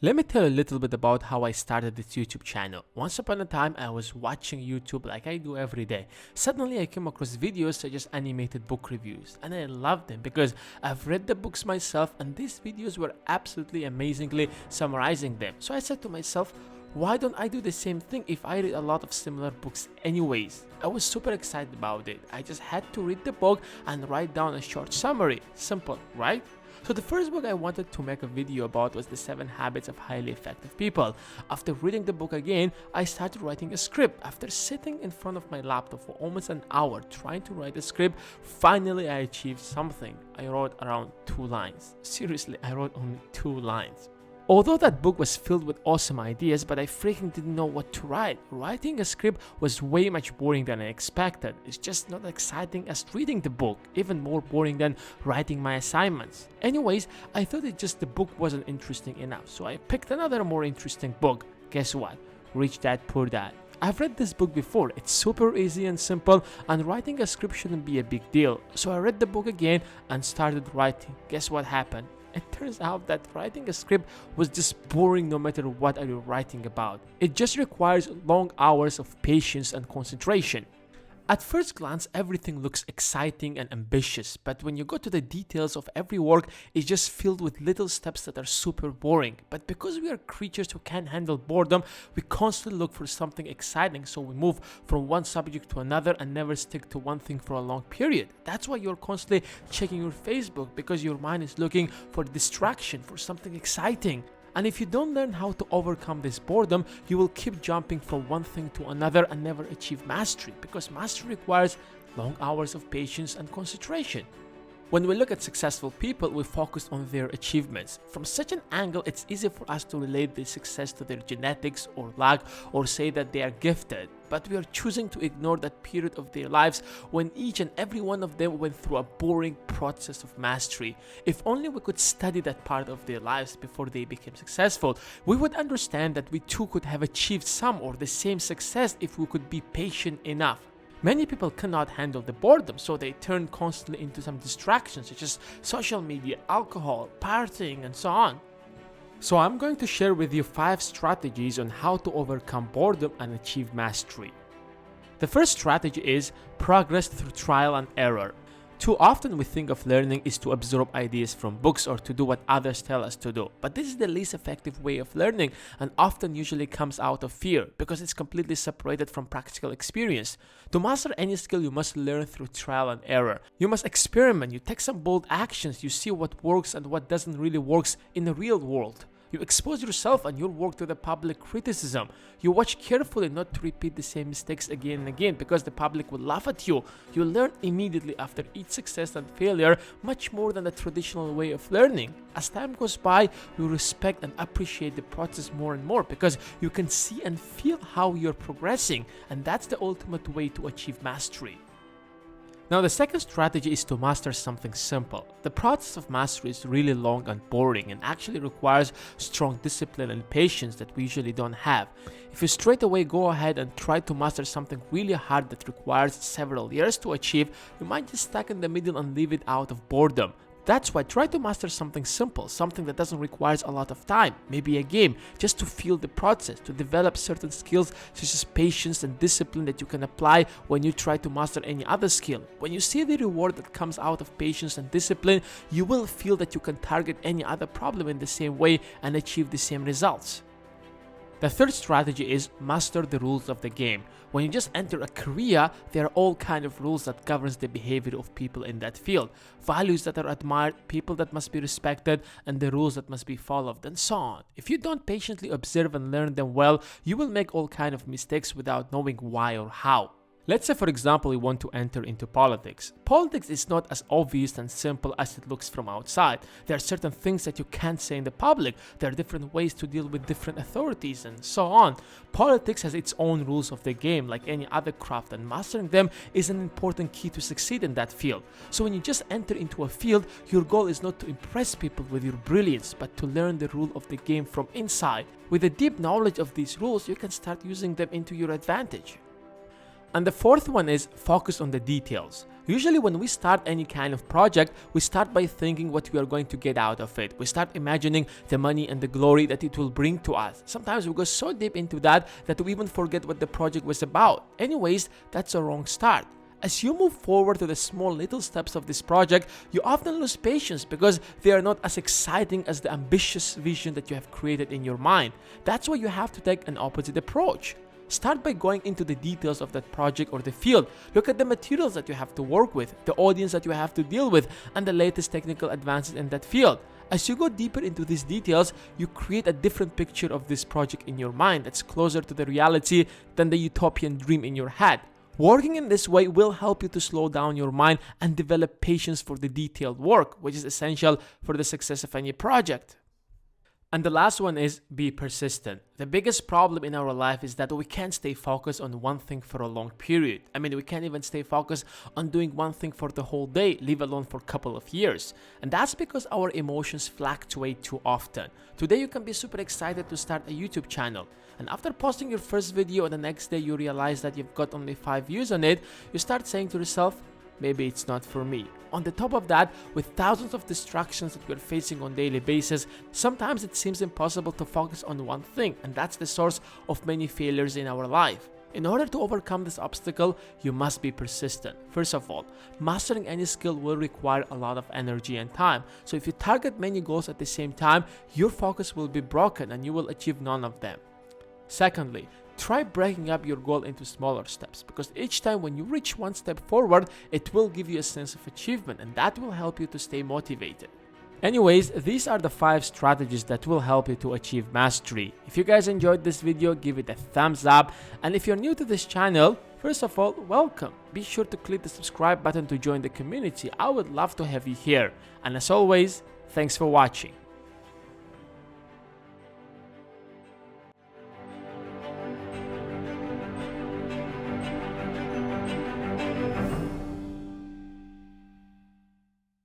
Let me tell you a little bit about how I started this YouTube channel. Once upon a time, I was watching YouTube like I do every day. Suddenly, I came across videos such as animated book reviews, and I loved them because I've read the books myself, and these videos were absolutely amazingly summarizing them. So I said to myself, why don't I do the same thing if I read a lot of similar books anyways? I was super excited about it. I just had to read the book and write down a short summary. Simple, right? So the first book I wanted to make a video about was The 7 Habits of Highly Effective People. After reading the book again, I started writing a script. After sitting in front of my laptop for almost an hour trying to write a script, finally I achieved something. I wrote around 2 lines. Seriously, I wrote only 2 lines. Although that book was filled with awesome ideas, but I freaking didn't know what to write. Writing a script was way much boring than I expected. It's just not exciting as reading the book, even more boring than writing my assignments. Anyways, I thought the book wasn't interesting enough, so I picked another more interesting book. Guess what? Rich Dad Poor Dad. I've read this book before. It's super easy and simple, and writing a script shouldn't be a big deal. So I read the book again and started writing. Guess what happened? It turns out that writing a script was just boring no matter what are you writing about. It just requires long hours of patience and concentration. At first glance, everything looks exciting and ambitious, but when you go to the details of every work, it's just filled with little steps that are super boring. But because we are creatures who can't handle boredom, we constantly look for something exciting, so we move from one subject to another and never stick to one thing for a long period. That's why you're constantly checking your Facebook, because your mind is looking for distraction, for something exciting. And if you don't learn how to overcome this boredom, you will keep jumping from one thing to another and never achieve mastery, because mastery requires long hours of patience and concentration. When we look at successful people, we focus on their achievements. From such an angle, it's easy for us to relate their success to their genetics or luck, or say that they are gifted. But we are choosing to ignore that period of their lives when each and every one of them went through a boring process of mastery. If only we could study that part of their lives before they became successful, we would understand that we too could have achieved some or the same success if we could be patient enough. Many people cannot handle the boredom, so they turn constantly into some distractions such as social media, alcohol, partying, and so on. So I'm going to share with you 5 strategies on how to overcome boredom and achieve mastery. The first strategy is progress through trial and error. Too often we think of learning is to absorb ideas from books or to do what others tell us to do. But this is the least effective way of learning, and often usually comes out of fear because it's completely separated from practical experience. To master any skill, you must learn through trial and error. You must experiment, you take some bold actions, you see what works and what doesn't really work in the real world. You expose yourself and your work to the public criticism. You watch carefully not to repeat the same mistakes again and again because the public will laugh at you. You learn immediately after each success and failure, much more than the traditional way of learning. As time goes by, you respect and appreciate the process more and more because you can see and feel how you're progressing, and that's the ultimate way to achieve mastery. Now, the second strategy is to master something simple. The process of mastery is really long and boring and actually requires strong discipline and patience that we usually don't have. If you straight away go ahead and try to master something really hard that requires several years to achieve, you might get stuck in the middle and leave it out of boredom. That's why try to master something simple, something that doesn't require a lot of time, maybe a game, just to feel the process, to develop certain skills such as patience and discipline that you can apply when you try to master any other skill. When you see the reward that comes out of patience and discipline, you will feel that you can target any other problem in the same way and achieve the same results. The third strategy is master the rules of the game. When you just enter a career, there are all kinds of rules that governs the behavior of people in that field, values that are admired, people that must be respected, and the rules that must be followed, and so on. If you don't patiently observe and learn them well, you will make all kinds of mistakes without knowing why or how. Let's say, for example, you want to enter into politics. Politics is not as obvious and simple as it looks from outside. There are certain things that you can't say in the public. There are different ways to deal with different authorities and so on. Politics has its own rules of the game like any other craft, and mastering them is an important key to succeed in that field. So when you just enter into a field, your goal is not to impress people with your brilliance, but to learn the rule of the game from inside. With a deep knowledge of these rules, you can start using them into your advantage. And the fourth one is focus on the details. Usually when we start any kind of project, we start by thinking what we are going to get out of it. We start imagining the money and the glory that it will bring to us. Sometimes we go so deep into that we even forget what the project was about. Anyways, that's a wrong start. As you move forward to the small little steps of this project, you often lose patience because they are not as exciting as the ambitious vision that you have created in your mind. That's why you have to take an opposite approach. Start by going into the details of that project or the field. Look at the materials that you have to work with, the audience that you have to deal with, and the latest technical advances in that field. As you go deeper into these details, you create a different picture of this project in your mind that's closer to the reality than the utopian dream in your head. Working in this way will help you to slow down your mind and develop patience for the detailed work, which is essential for the success of any project. And the last one is be persistent. The biggest problem in our life is that we can't stay focused on one thing for a long period. We can't even stay focused on doing one thing for the whole day, leave alone for a couple of years. And that's because our emotions fluctuate too often. Today you can be super excited to start a YouTube channel. And after posting your first video and the next day you realize that you've got only 5 views on it, you start saying to yourself, maybe it's not for me. On the top of that, with thousands of distractions that we're facing on a daily basis, sometimes it seems impossible to focus on one thing, and that's the source of many failures in our life. In order to overcome this obstacle, you must be persistent. First of all, mastering any skill will require a lot of energy and time. So if you target many goals at the same time, your focus will be broken and you will achieve none of them. Secondly, try breaking up your goal into smaller steps, because each time when you reach one step forward, it will give you a sense of achievement, and that will help you to stay motivated. Anyways, these are the 5 strategies that will help you to achieve mastery. If you guys enjoyed this video, give it a thumbs up, and if you're new to this channel, first of all, welcome. Be sure to click the subscribe button to join the community. I would love to have you here. And as always, thanks for watching.